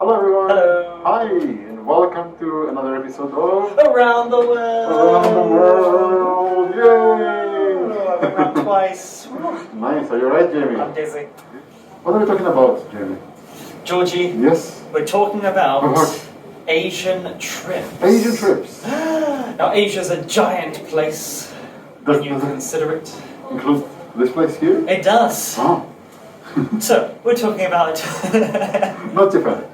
Hello everyone! Hello! Hi and welcome to another episode of Around the world! Around the World! Yay! Oh, I've been around twice. Nice, are you alright, Jamie? I'm dizzy. What are we talking about, Jamie? Georgie, Yes? we're talking about What? Asian trips. Asian trips! Now, Asia's a giant place when you Does it consider it. include this place here? It does. Oh, So, we're talking about not Japan.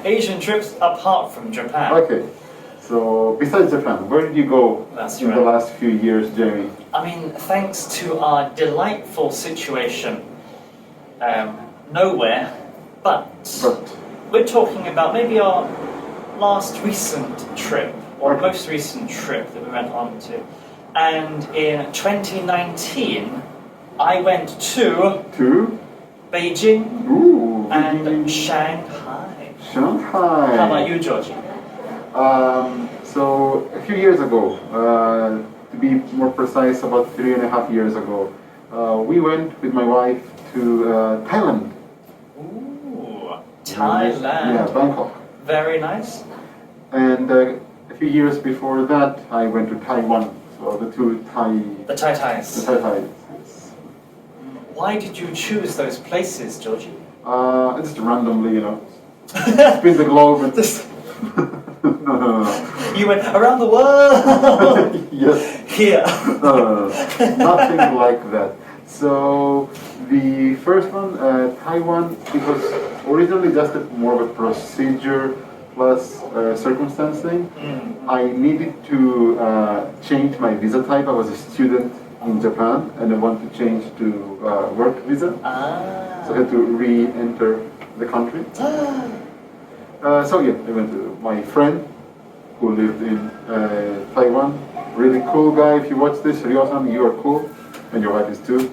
Asian trips apart from Japan. Okay, so besides Japan, where did you go That's in right. the last few years, Jamie? I mean, thanks to our delightful situation, nowhere, but we're talking about maybe our last recent trip, or Okay. most recent trip that we went on to. And in 2019, I went to To? Beijing Ooh, and Shanghai. Shanghai. How about you, Georgie? So a few years ago, to be more precise, about 3.5 years ago, we went with my wife to Thailand. Ooh, Thailand. Yeah, Bangkok. Very nice. And a few years before that, I went to Taiwan. So the two The Thais. Thai. Why did you choose those places, Georgie? Just randomly, you know, spin the globe and no. You went around the world! Yes. Here. Nothing like that. So the first one, Taiwan, it was originally just more of a procedure plus circumstance thing. I needed to change my visa type. I was a student in Japan and I wanted to change to work visa. So I had to re-enter the country. So yeah, I went to my friend who lived in Taiwan. Really cool guy. If you watch this, Ryo-san, you are cool, and your wife is too.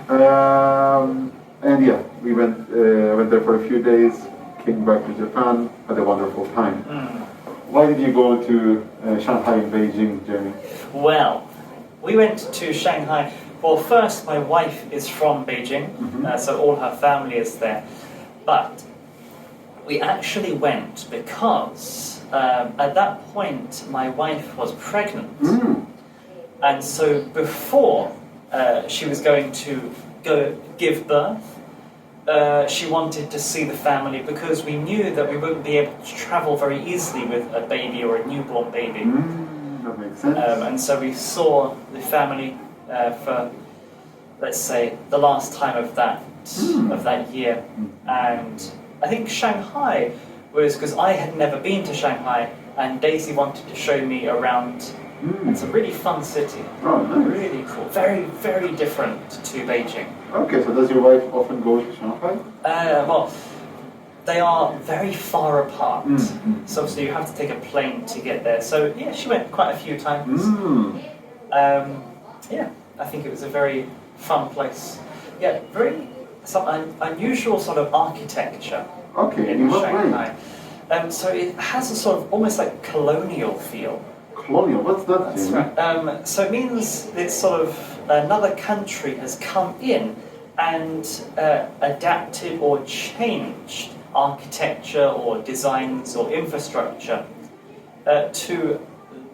And yeah, we went there for a few days. Came back to Japan. Had a wonderful time. Why did you go to Shanghai and Beijing, Jamie? Well, we went to Shanghai. Well, first, my wife is from Beijing, so all her family is there. But we actually went because at that point my wife was pregnant. And so before she was going to go give birth, she wanted to see the family because we knew that we wouldn't be able to travel very easily with a baby or a newborn baby. That makes sense. And so we saw the family for, let's say, the last time of that year. And I think Shanghai was because I had never been to Shanghai, and Daisy wanted to show me around. It's a really fun city. Oh, nice. Really cool. Very, very different to Beijing. Okay, so does your wife often go to Shanghai? Well, they are very far apart. So obviously you have to take a plane to get there. So yeah, she went quite a few times. Yeah, I think it was a very fun place. Yeah, very some unusual sort of architecture in Shanghai. So it has a sort of almost like colonial feel. Colonial, what's that? That's right. So it means it's sort of another country has come in and adapted or changed architecture or designs or infrastructure to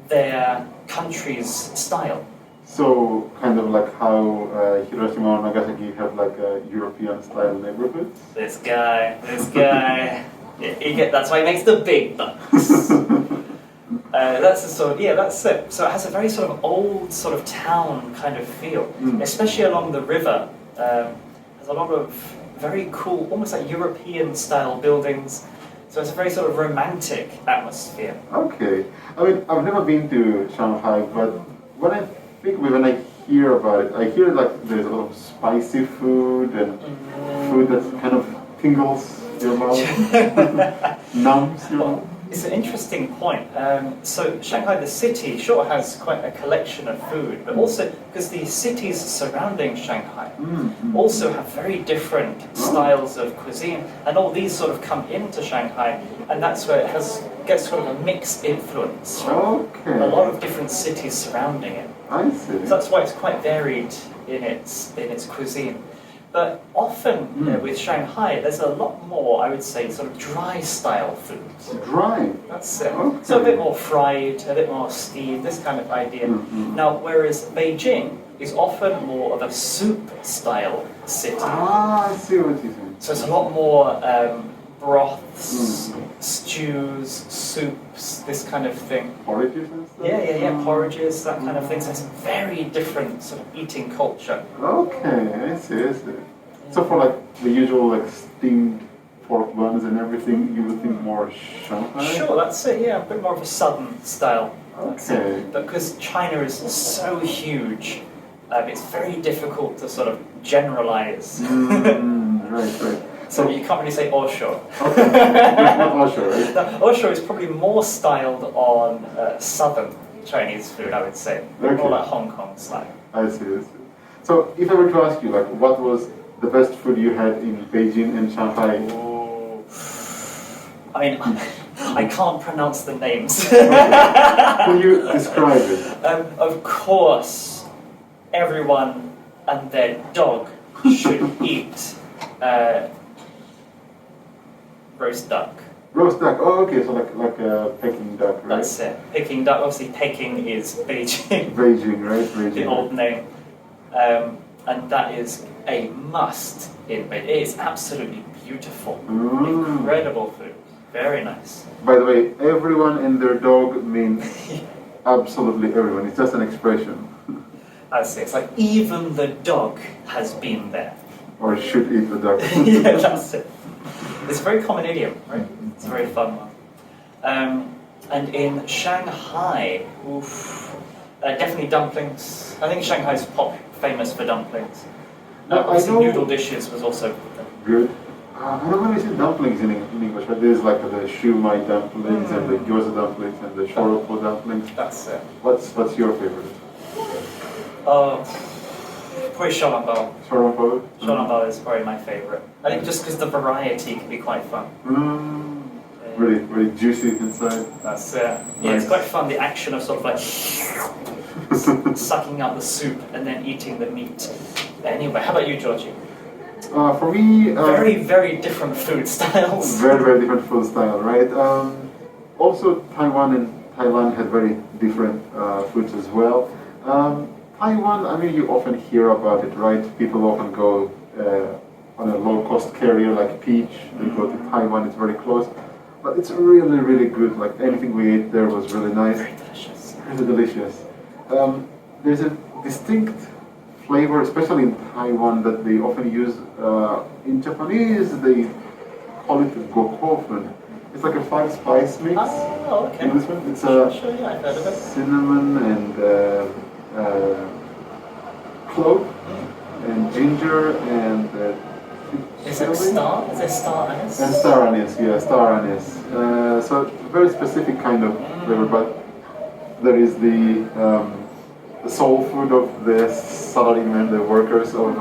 their country's style. So, kind of like how Hiroshima or Nagasaki have like a European style neighborhoods? This guy. That's why he makes the big bucks. That's the sort of, yeah, that's it. So it has a very sort of old sort of town kind of feel, especially along the river. There's a lot of very cool, almost like European style buildings. So it's a very sort of romantic atmosphere. Okay. I mean, I've never been to Shanghai, but when I hear about it, I hear like there's a lot of spicy food and food that kind of tingles your mouth, numbs your mouth. It's an interesting point. So Shanghai, the city, sure has quite a collection of food, but also because the cities surrounding Shanghai also have very different styles of cuisine, and all these sort of come into Shanghai, and that's where it gets sort of a mixed influence from a lot of different cities surrounding it. I see. So that's why it's quite varied in its cuisine. But often with Shanghai, there's a lot more, I would say, sort of dry style foods. Dry? That's it. Okay. So a bit more fried, a bit more steamed, this kind of idea. Now, whereas Beijing is often more of a soup style city. Ah, I see what you're saying. So it's a lot more broths, stews, soups, this kind of thing. Porridges and stuff? Yeah, porridges, that kind of thing. So it's a very different sort of eating culture. Okay, I see. So for like the usual like steamed pork buns and everything, you would think more Shanghai? Sure, that's it, yeah, a bit more of a southern style. Okay. But because China is so huge, it's very difficult to sort of generalize. Right. So you can't really say Osho. Okay. Not Osho, right? Osho is probably more styled on southern Chinese food, I would say. More Okay. like Hong Kong style. I see. So if I were to ask you, like, what was the best food you had in Beijing and Shanghai? Ooh. I mean, I can't pronounce the names. Can you describe it? Of course, everyone and their dog should eat roast duck. Roast duck. Oh, okay. So like a Peking duck, right? That's it. Peking duck. Obviously, Peking is Beijing. Beijing, right? Beijing. The old name. And that is a must in Beijing. It is absolutely beautiful. Incredible food. Very nice. By the way, everyone and their dog means absolutely everyone. It's just an expression. That's it. It's like even the dog has been there. Or should eat the duck. Yeah, that's it. It's a very common idiom, right? It's a very fun one. And in Shanghai, definitely dumplings. I think Shanghai's famous for dumplings. Obviously, noodle dishes was also good. I don't know if you say dumplings in English, but there's like the shumai dumplings and the gyoza dumplings and the shoropo dumplings. That's it. What's your favorite? Probably xiaolongbao. Shoropo? Xiaolongbao is probably my favorite. I think just because the variety can be quite fun. Really juicy inside. That's it. Yeah, it's quite fun, the action of sort of like sucking out the soup and then eating the meat. Anyway, how about you, Georgie? For me... very different food styles. Very different food style, right? Also, Taiwan and Thailand had very different foods as well. Taiwan, I mean, you often hear about it, right? People often go on a low-cost carrier like Peach. They go to Taiwan, it's very close. But it's really good. Like anything we ate there was really nice. Very delicious. Really delicious. There's a distinct flavor, especially in Taiwan, that they often use. In Japanese, they call it gokofun. It's like a 5-spice mix. Oh, okay. In this one, it's Sure, yeah, I've heard of it. cinnamon and clove and ginger and Is it star? Is it star anise? and star anise, yeah, star anise. So very specific kind of flavor, but there is the soul food of the salarymen, the workers of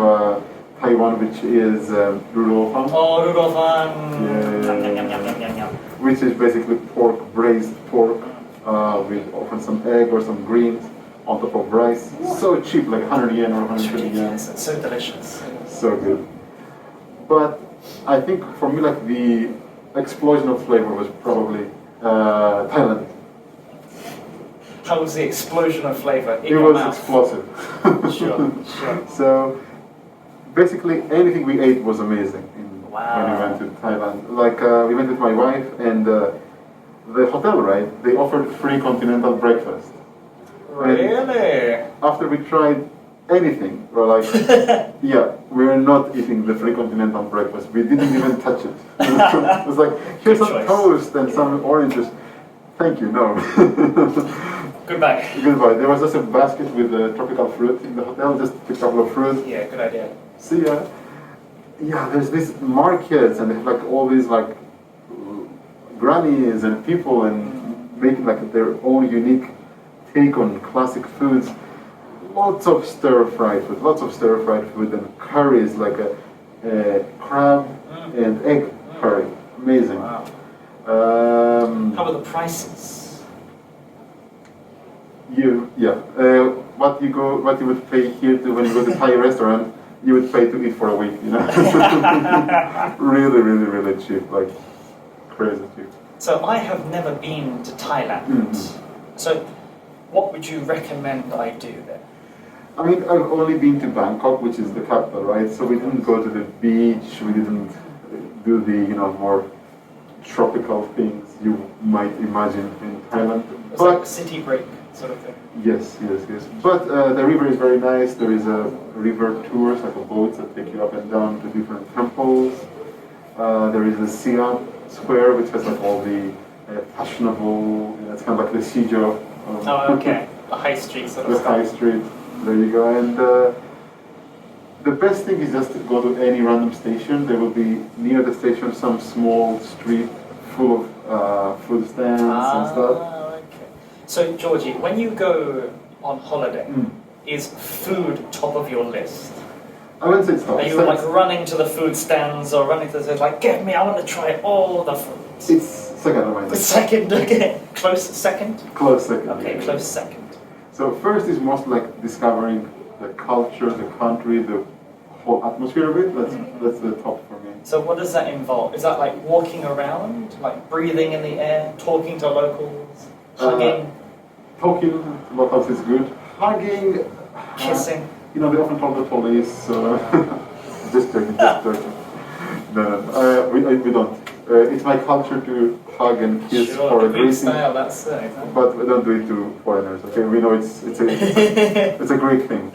Taiwan, which is rudolfan. Oh, rudolfan! Yeah. Which is basically pork, braised pork, with often some egg or some greens on top of rice. So cheap, like 100 yen or 150 yen. It's so delicious. So good. But I think for me, like the explosion of flavor was probably Thailand. How was the explosion of flavor in It your was mouth? explosive. Sure. So basically anything we ate was amazing when we went to Thailand. Like we went with my wife and the hotel, right? They offered free continental breakfast. Really? And after we tried anything, we're like, yeah, we're not eating the free continental breakfast. We didn't even touch it. It was like, here's some toast and some oranges. Thank you, no. Goodbye. Goodbye. There was just a basket with tropical fruit in the hotel. Just pick a couple of fruit. Yeah, good idea. See ya. Yeah, there's these markets and they have like all these like grannies and people and making like their own unique take on classic foods. Lots of stir-fried food and curries like a crab and egg curry. Amazing. Wow. How were the prices? What you would pay here to when you go to Thai restaurant, you would pay to eat for a week, you know. Really, really, really cheap, like crazy cheap. So I have never been to Thailand. So what would you recommend I do there? I mean, I've only been to Bangkok, which is the capital, right? So we didn't go to the beach, we didn't do the, you know, more tropical things you might imagine in Thailand. It's like city break sort of thing. Yes. But the river is very nice. There is a river tours, like a boat that take you up and down to different temples. There is the Siam Square, which has like all the fashionable, you know, it's kind of like the Shijo. Oh, okay. The high street sort of the stuff. high street. There you go. And the best thing is just to go to any random station. There will be near the station some small street full of food stands and stuff. Okay. So, Georgie, when you go on holiday, is food top of your list? I wouldn't say it's top. Are you like running to the food stands or running to the like, get me, I want to try all the foods? It's second on my list. Second, okay. Close second? Close second. Okay, yeah. close second. So first is most like discovering the culture, the country, the whole atmosphere of it. That's the top for me. So what does that involve? Is that like walking around, like breathing in the air, talking to locals, hugging? Talking to locals is good. Hugging. Kissing. You know, they often call the police, so just joking. No, we don't. It's my culture to hug and kiss for a Greek greeting, style, that's it. Exactly. but we don't do it to foreigners. Okay, we know it's a Greek thing.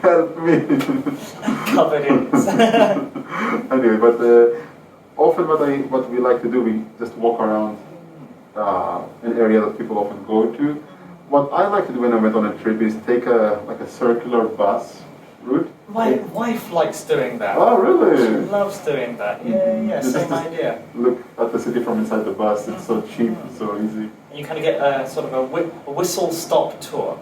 Help me! Covered in. Anyway, but often what we like to do, we just walk around an area that people often go to. What I like to do when I went on a trip is take a circular bus route. My wife likes doing that. Oh, She really? loves doing that. Yeah, same idea. Look at the city from inside the bus. It's so cheap, so easy. And you kind of get a sort of a whistle stop tour.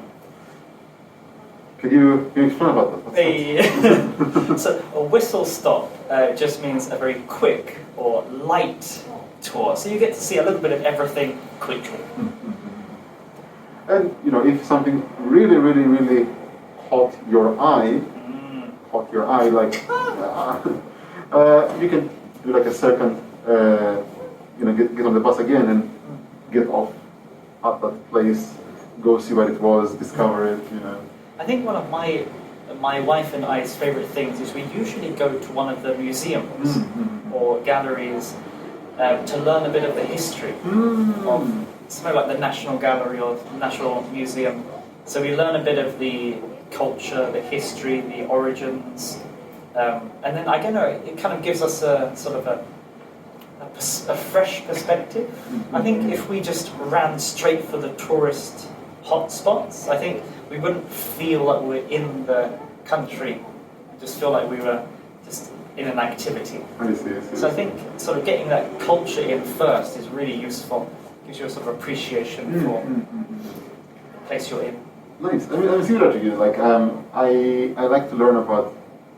Can you explain about that? So a whistle stop just means a very quick or light tour. So you get to see a little bit of everything quickly. And you know, if something really, really, really caught your eye, like you can do like a second, get on the bus again and get off at that place, go see what it was, discover it, you know. I think one of my wife and I's favorite things is we usually go to one of the museums or galleries to learn a bit of the history of something like the National Gallery or National Museum. So we learn a bit of the culture, the history, the origins, and then I don't know, it kind of gives us a sort of a fresh perspective. I think if we just ran straight for the tourist hotspots, I think we wouldn't feel like we're in the country. We just feel like we were just in an activity. I see. So I think sort of getting that culture in first is really useful. Gives you a sort of appreciation for the place you're in. Nice. I mean, I'm similar to you. Like, I like to learn about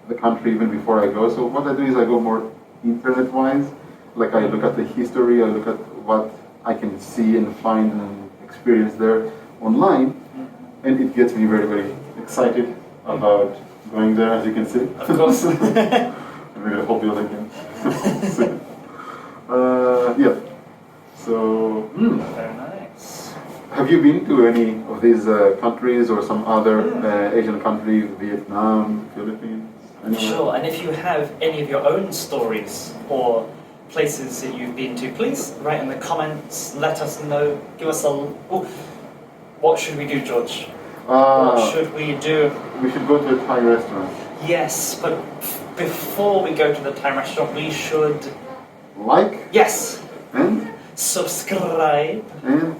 the country even before I go. So what I do is I go more internet-wise. Like I look at the history, I look at what I can see and find and experience there online, and it gets me very, very excited about going there, as you can see. Of course. Maybe the whole building again. Yeah. So. Very nice. Have you been to any of these countries or some other Asian country, Vietnam, Philippines? Anywhere? Sure, and if you have any of your own stories or places that you've been to, please write in the comments, let us know, give us a... Ooh, what should we do, George? What should we do? We should go to a Thai restaurant. Yes, but before we go to the Thai restaurant, we should... Like? Yes! And? Subscribe. And?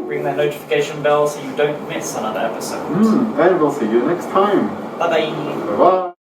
Ring that notification bell so you don't miss another episode. And we'll see you next time. Bye-bye. Bye-bye.